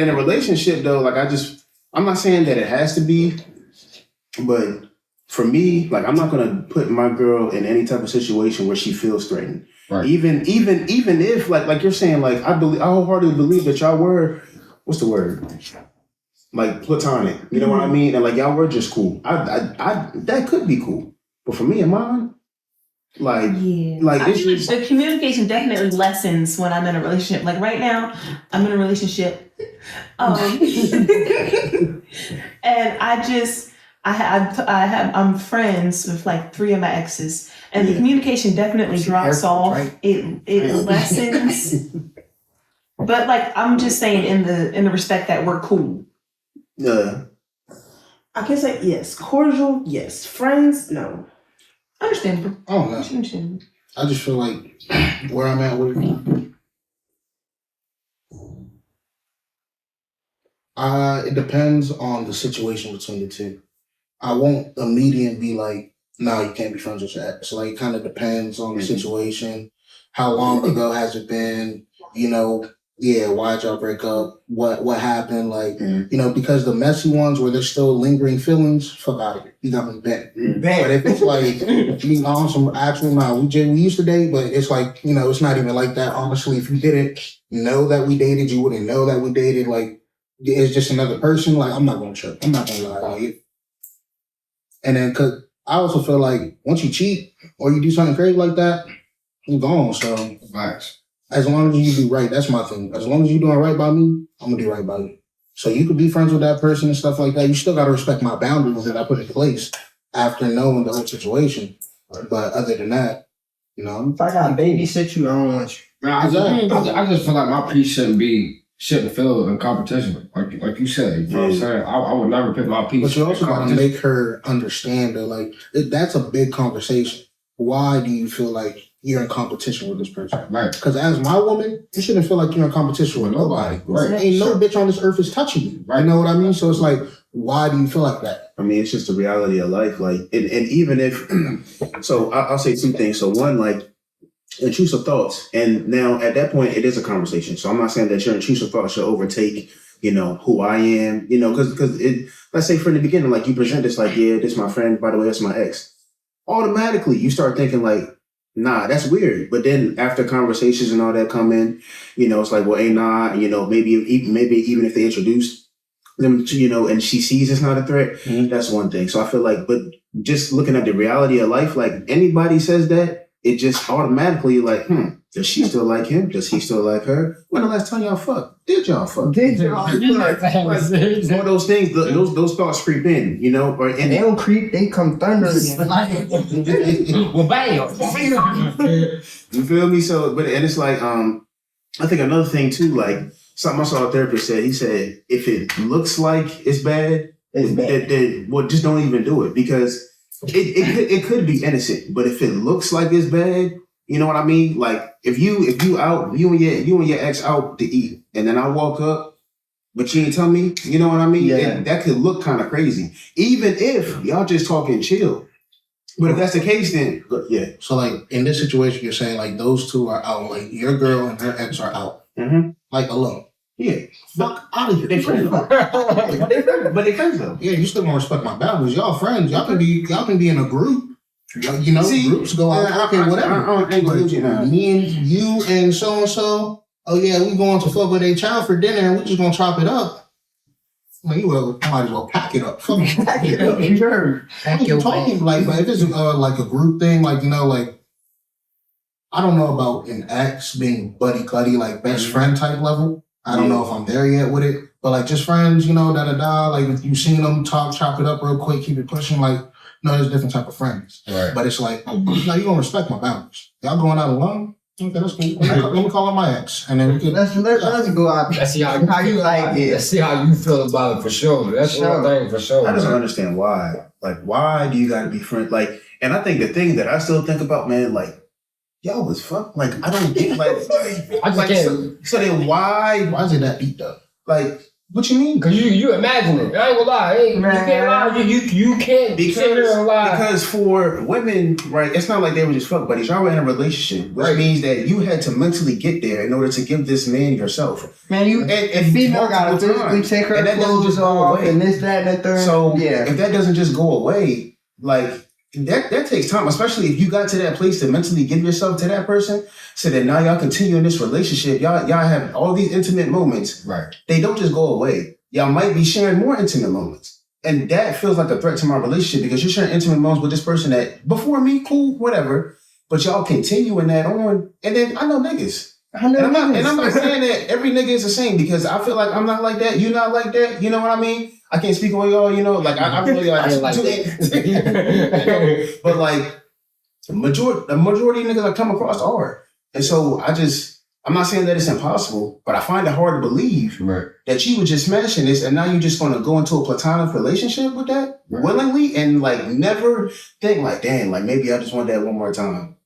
B: a relationship though, like I'm not saying that it has to be, but for me, like I'm not gonna put my girl in any type of situation where she feels threatened. Right. Even if like you're saying, like I wholeheartedly believe that y'all were, what's the word? Like platonic, you know what I mean? And like y'all were just cool. I that could be cool, but for me and mine, like it's just
E: the communication definitely lessens when I'm in a relationship. Like right now, I'm in a relationship, and I'm friends with like 3 of my exes, and the communication definitely drops off. Right? It lessens, but like I'm just saying in the respect that we're cool.
B: Yeah.
G: I can say yes. Cordial, yes. Friends, no.
E: Understandable.
D: Oh no. I just feel like where I'm at with it depends on the situation between the two. I won't immediately be like, no, you can't be friends with your ex. So like it kind of depends on the situation. How long ago has it been? You know, yeah, why'd y'all break up? What happened? Like, you know, because the messy ones where there's still lingering feelings, fuck out of it. You got me bent. But if it's like, you know, some actual, we used to date, but it's like, you know, it's not even like that. Honestly, if you didn't know that we dated, you wouldn't know that we dated. Like, it's just another person. Like, I'm not going to trip. I'm not going to lie. Like, and then, cause I also feel like once you cheat or you do something crazy like that, you're gone. So as long as you do right, that's my thing. As long as you're doing right by me, I'm gonna do right by you. So you could be friends with that person and stuff like that. You still gotta respect my boundaries that I put in place after knowing the whole situation. But other than that, you know,
F: If I got babysit you, I don't want you.
A: Man, I just feel like my piece shouldn't feel in competition. Like you said, you know what I'm saying? I would never pick my piece.
D: but you also
A: in
D: gotta
A: competition.
D: make her understand that, like, that's a big conversation. Why do you feel like you're in competition with this person?
A: Right.
D: Because as my woman, you shouldn't feel like you're in competition with nobody.
A: Right.
D: Ain't no bitch on this earth is touching you.
A: Right.
D: You know what I mean? So it's like, why do you feel like that?
B: I mean, it's just the reality of life. Like, and even if, so I'll say two things. So one, like, intrusive thoughts. And now at that point, it is a conversation. So I'm not saying that your intrusive thoughts should overtake, you know, who I am, you know, because let's say from the beginning, like you present this like, yeah, this is my friend, by the way, that's my ex. Automatically, you start thinking like, nah, that's weird. But then after conversations and all that come in, you know, it's like, well, ain't nah, you know, maybe even if they introduced them to, you know, and she sees it's not a threat, that's one thing. So I feel like, but just looking at the reality of life, like anybody says that, it just automatically like, does she still like him? Does he still like her? When the last time y'all fucked? Did y'all fuck? One of those things, those thoughts creep in, you know,
F: And they don't creep, they come thundering.
A: Well, bam.
B: You feel me? So, but and it's like, I think another thing too, like something I saw a therapist said. He said, if it looks like it's bad, then well, just don't even do it because it could be innocent. But if it looks like it's bad, you know what I mean? Like if you out, you and your ex out to eat, and then I walk up, but you ain't tell me, you know what I mean?
F: Yeah.
B: That could look kind of crazy, even if y'all just talking chill. But if that's the case, then yeah.
D: So like in this situation, you're saying like those two are out, like your girl and her ex are out, like alone. Yeah, fuck out of here.
B: They friends, but they friends though.
D: Yeah, you still gonna respect my boundaries. Y'all friends. Y'all can be in a group. You know,
B: See,
D: groups go out, okay, whatever.
B: I ain't gonna lose you now.
D: Me and you and so and so. Oh yeah, we going to fuck with a child for dinner, and we just gonna chop it up. Well, you might as well pack it up. Fucking pack it up.
F: Sure.
D: What are you talking like? But if it's like a group thing, like you know, like I don't know about an ex being buddy like best friend type level. I don't know if I'm there yet with it, but like just friends, you know, like if you seen them talk, chop it up real quick, keep it pushing, like no, there's different type of friends.
A: Right.
D: But it's like, no, you gonna respect my boundaries. Y'all going out alone? Okay, that's cool. Let me call on my ex, and then we can.
F: Let's go out.
A: Let's see how
F: you like it.
A: Let's see how you feel about it for sure. That's one thing for sure.
B: I just don't understand why. Like, why do you gotta be friends? Like, and I think the thing that I still think about, man, like, y'all was fuck. Like, I don't get like
A: I just can't.
B: So then why
D: is it that deep though?
B: Like, what you mean?
A: Cause you imagine it. I ain't gonna lie. Hey, you can't lie. You can't sit here and lie.
B: Because for women, right, it's not like they were just fuck buddies. Y'all were in a relationship, which means that you had to mentally get there in order to give this man yourself.
F: Man, and female gotta physically take her clothes off and this, that, and the third.
B: So if that doesn't just go away, like that takes time, especially if you got to that place to mentally give yourself to that person. So that now y'all continue in this relationship. Y'all have all these intimate moments.
A: Right.
B: They don't just go away. Y'all might be sharing more intimate moments. And that feels like a threat to my relationship because you're sharing intimate moments with this person that before me, cool, whatever. But y'all continuing that on. And then I know niggas. And I'm not saying that every nigga is the same because I feel like I'm not like that. You're not like that. You know what I mean? I can't speak on y'all, you know, like I really like that. But like the majority of niggas I come across are. And so I'm not saying that it's impossible, but I find it hard to believe that you were just smashing this and now you're just going to go into a platonic relationship with that willingly and like never think like, damn, like maybe I just want that one more time.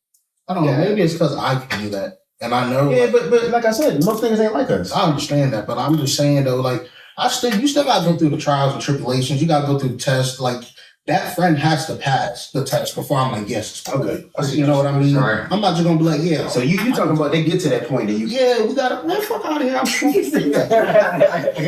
D: I don't know. Maybe it's because I can do that. And I know.
B: Yeah, but like I said, most things ain't like us.
D: I understand that, but I'm just saying though, like, you still got to go through the trials and tribulations. You got to go through the test. Like, that friend has to pass the test before I'm like, yes, it's okay. You know what I mean?
A: Right.
D: I'm not just going to be like, yeah.
B: So you talking about they get to that point that you...
D: Yeah, we got to... Man, fuck out of here. I'm sweeping.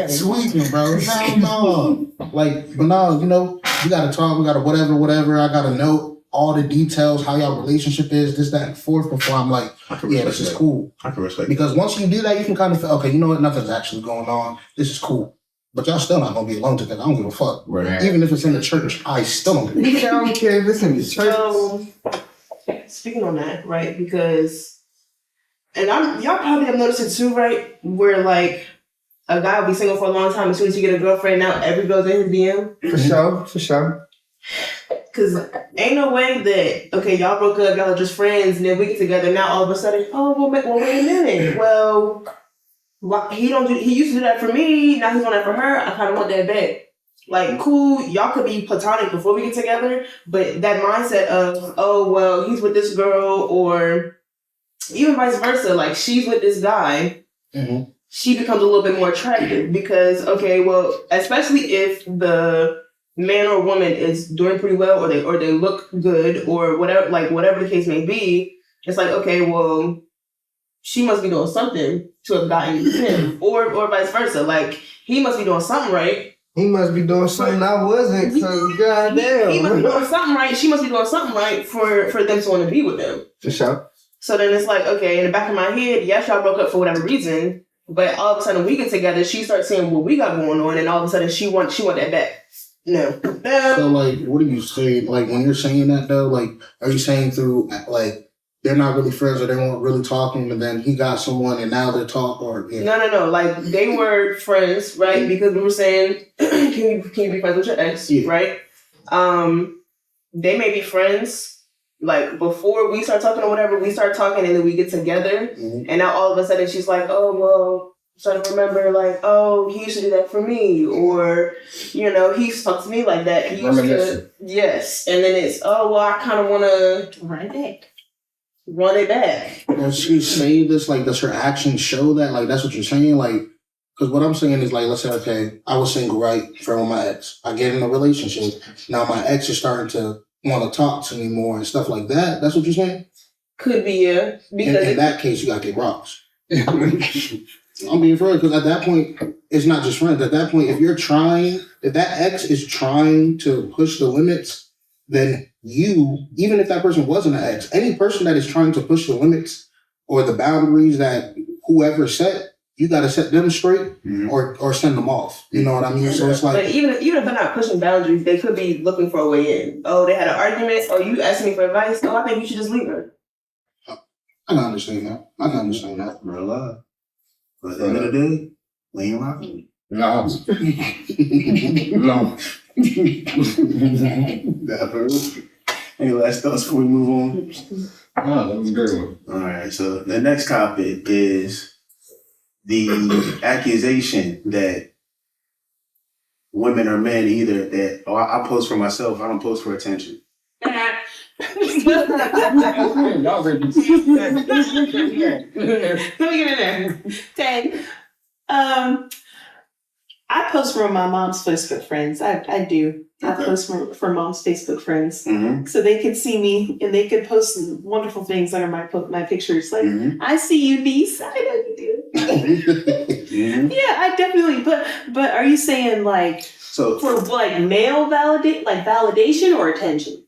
D: Sweeping, bro. No. Like, but no, you know, we got to talk. We got to whatever. I got to know all the details, how y'all relationship is, this, that, and fourth before I'm like, yeah, this is cool.
B: I can respect
D: because once you do that, you can kind of feel, okay, you know what? Nothing's actually going on. This is cool. but y'all still not gonna be alone together. I don't give a fuck.
B: Right.
D: Even if it's in the church, I still don't give a
F: Nigga, I don't care if it's in the church.
G: So, speaking on that, right? Because, and y'all probably have noticed it too, right? Where like a guy will be single for a long time. As soon as you get a girlfriend, now every girl's in his DM.
F: For sure.
G: Cause ain't no way that okay, y'all broke up, y'all are just friends, and then we get together. Now all of a sudden, well, wait a minute. Well, he used to do that for me. Now he's doing that for her. I kind of want that back. Like, cool, y'all could be platonic before we get together, but that mindset of, oh, well, he's with this girl, or even vice versa, like, she's with this guy, she becomes a little bit more attractive because, okay, well, especially if the man or woman is doing pretty well, or they look good, or whatever the case may be, it's like, okay, well, she must be doing something to have gotten him, or vice versa, like, he must be doing something right.
F: He must be doing something I wasn't, because goddamn.
G: He must be doing something right. She must be doing something right for them to want to be with them.
F: For sure.
G: So then it's like, okay, in the back of my head, yes, y'all broke up for whatever reason, but all of a sudden we get together, she starts seeing what we got going on, and all of a sudden she want that back. No.
D: So, like, what are you saying? Like, when you're saying that, though, like, are you saying through, like, they're not really friends or they weren't really talking, and then he got someone and now they're talking? Or
G: No. Like, they were friends, right? Because we were saying, can you be friends with your ex, right? They may be friends, like, before we start talking or whatever, we start talking and then we get together. And now all of a sudden she's like, oh, well, so I remember, like, oh, he used to do that for me. Or, you know, he used to talk to me like that. He used to, yes. And then it's, oh, well, I kind of want to run it back.
D: Does she say this, like, does her actions show that? Like, that's what you're saying? Like, because what I'm saying is, like, let's say, okay, I was single, right, friend with my ex. I get in a relationship. Now my ex is starting to want to talk to me more and stuff like that. That's what you're saying?
G: Could be, yeah. Because
D: in that case, you got to get rocks. I'm being for real, because at that point, it's not just friends. At that point, if that ex is trying to push the limits, then you, even if that person wasn't an ex, any person that is trying to push the limits or the boundaries that whoever set, you got to set them straight or send them off. You know what I mean? So it's like...
G: But even if they're not pushing boundaries, they could be looking for a way in. Oh, they had an argument. Oh, you asked me for advice. Oh, I think you should just leave her.
D: I can understand that.
B: Real love. But at the end of the day, we ain't rocking.
A: No.
B: Any last thoughts before we move on?
A: Oh, that was a great one.
B: All right, so the next topic is the accusation that women or men either that, I post for myself, I don't post for attention.
E: Let me get in there. Dang. I post for my mom's Facebook friends. I do. I post for mom's Facebook friends, so they can see me and they can post wonderful things under my pictures. Like, I see you, niece. I know you do. Yeah, I definitely. But are you saying like for like male validation or attention?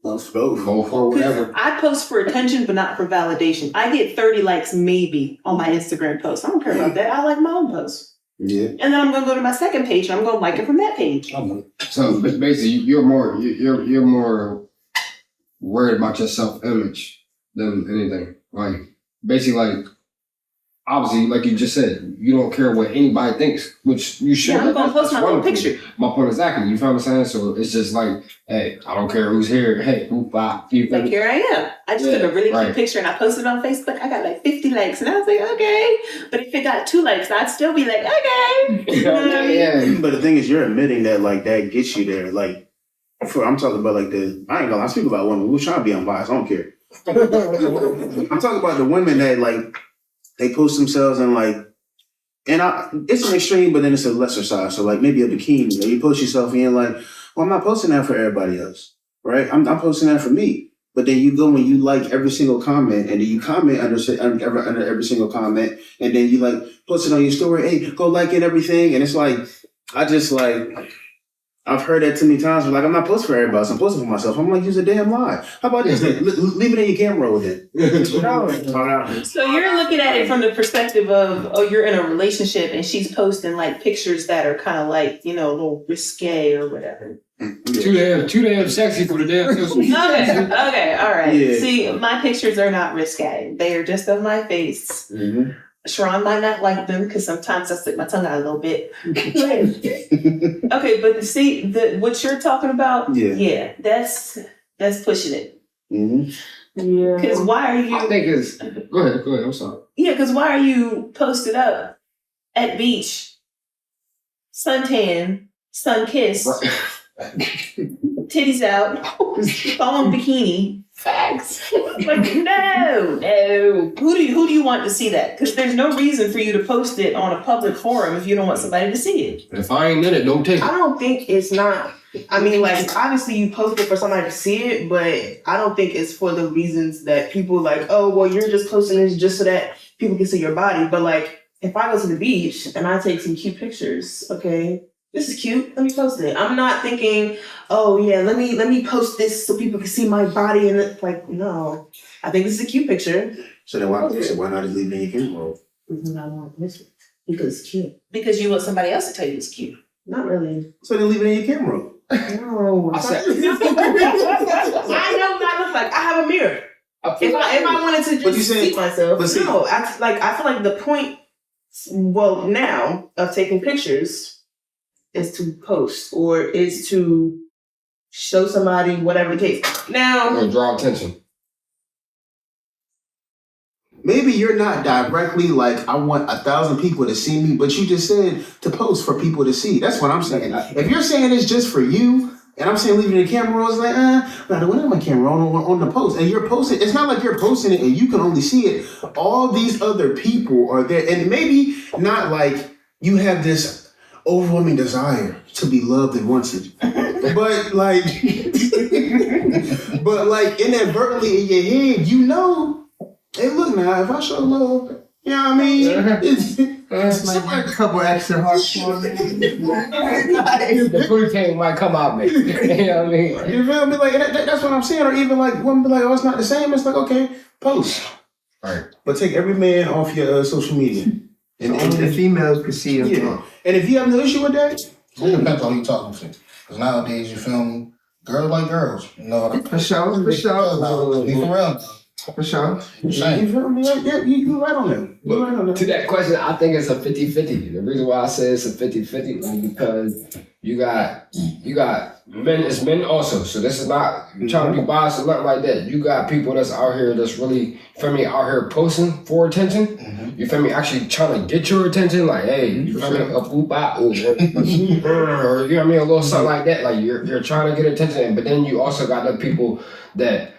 B: Both.
A: Go for whatever.
E: I post for attention, but not for validation. I get 30 likes maybe on my Instagram post. I don't care about that. I like my own posts.
A: Yeah.
E: And then I'm gonna go to my second page and I'm gonna like it from that page.
A: So basically, you're more worried about your self-image than anything. Like basically, like obviously, like you just said, you don't care what anybody thinks, which you should.
E: Yeah, I'm gonna post my own picture.
A: My point exactly. You feel what I'm saying? So it's just like, hey, I don't care who's here. Hey, who bye.
E: Like here I am. I just took a really cute picture and I posted it on Facebook. I got like 50 likes and I was like, okay. But if it got 2 likes, I'd still be like, okay. You know what I mean?
B: Yeah. But the thing is, you're admitting that like that gets you there. Like, I'm talking about like I speak about women. We're trying to be unbiased. I don't care. I'm talking about the women that like. They post themselves in like, it's an extreme, but then it's a lesser side. So like maybe a bikini, or you post yourself and you're like, well, I'm not posting that for everybody else, right? I'm posting that for me. But then you go and you like every single comment, and then you comment under every single comment, and then you like post it on your story. Hey, go like it, everything. And it's like, I've heard that too many times. Like, I'm not posting for everybody. I'm posting for myself. I'm like, use a damn lie. How about this? Leave it in your camera roll then.
E: So you're looking at it from the perspective of, oh, you're in a relationship and she's posting like pictures that are kind of like, a little risque or whatever.
A: Too damn sexy for the damn social media.
E: Okay, all right.
B: Yeah.
E: See, my pictures are not risque. They are just of my face.
B: Mm-hmm.
E: Sharon might not like them because sometimes I stick my tongue out a little bit. Okay, but see, what you're talking about, yeah, that's pushing it.
B: Mm-hmm.
E: Because why are you?
A: I think it's. Go ahead. I'm sorry.
E: Yeah, because why are you posted up at beach, suntan, sun kissed, titties out, thong bikini? Facts. Like, no. Who do you want to see that? Because there's no reason for you to post it on a public forum if you don't want somebody to see it.
A: If I ain't in it, don't take it.
G: I don't think it's not. I mean, like, obviously you post it for somebody to see it, but I don't think it's for the reasons that people like, oh, well, you're just posting this just so that people can see your body. But like, if I go to the beach and I take some cute pictures, okay, this is cute, let me post it. I'm not thinking, oh yeah, let me post this so people can see my body, and it's like, no. I think this is a cute picture.
B: So then why not just leave it in your camera roll?
G: Because I want this because it's cute.
E: Because you want somebody else to tell you it's cute.
G: Not really.
B: So then leave it in your camera roll.
G: No.
A: I said.
G: I know what I look like. I have a mirror. If I wanted to just see myself, no. I feel like the point, well, now of taking pictures is to post or is to show somebody whatever the case. Now,
A: Or draw attention.
B: Maybe you're not directly like, I want 1,000 people to see me, but you just said to post for people to see. That's what I'm saying. If you're saying it's just for you, and I'm saying leaving the camera roll, it's like, but I don't have my camera on the post. And you're posting, it's not like you're posting it and you can only see it. All these other people are there. And maybe not like you have this overwhelming desire to be loved and wanted. But like inadvertently in your head, hey, look now, if I show love, you know what I mean? It's
F: Like a couple extra hardcore.
A: The food tank might come out, man. You know what I mean?
B: You feel me? Like that's what I'm saying. Or even like one be like, oh, it's not the same. It's like, okay, post.
A: Right.
B: But take every man off your social media.
F: And only the females can see them.
B: Yeah. And if you have no issue with that,
D: It depends on who you talking to. Because nowadays, you feel me? Girls like girls. You know what I mean?
F: For sure.
D: Be for real.
F: For sure.
B: you feel me? Yeah, you right on that. You right on that.
A: To that question, I think it's a 50-50. The reason why I say it's a 50-50 is because you got men, it's men also. So this is not trying to be biased or nothing like that. You got people that's out here that's really, you feel me, out here posting for attention.
B: Mm-hmm.
A: You feel me, actually trying to get your attention. Like, hey, you feel me, a whoop out, or you know what I mean, a little something like that. Like you're trying to get attention, but then you also got the people that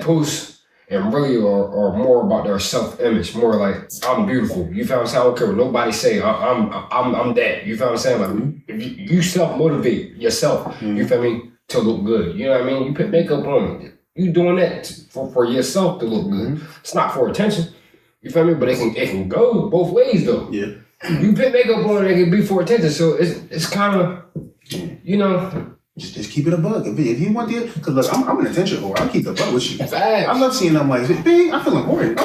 A: post and really are more about their self-image, more like, I'm beautiful. You feel what I'm saying? I don't care what nobody say. I'm that. You feel what I'm saying? Like, if you self-motivate yourself, you feel me, to look good. You know what I mean? You put makeup on. You doing that for yourself to look good. It's not for attention. You feel me? But it can go both ways though.
B: Yeah.
A: You put makeup on, it can be for attention. So it's kind of, you know.
B: Just keep it a bug. If you want the, because look, I'm an attention whore. I'll keep the bug with you.
A: Facts.
B: I love seeing them like, dang, I feel important.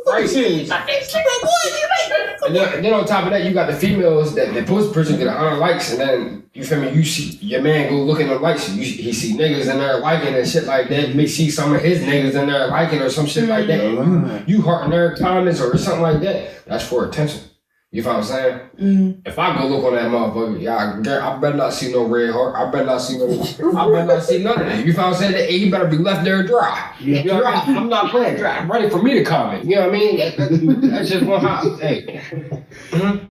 A: Right. And then on top of that, you got the females that post person get 100 likes, and then you feel me? You see your man go looking at likes, he see niggas in there liking and shit like that. You may see some of his niggas in there liking or some shit like that. And you hearting their comments or something like that. That's for attention. You feel what I'm saying?
E: Mm-hmm.
A: If I go look on that motherfucker, I better not see no red heart. I better not see none of that. You feel what I'm saying? Hey, you better be left there dry. You know what I mean? I'm not playing dry. I'm ready for me to comment. You know what I mean? That's just one hot. Hey. Mm-hmm.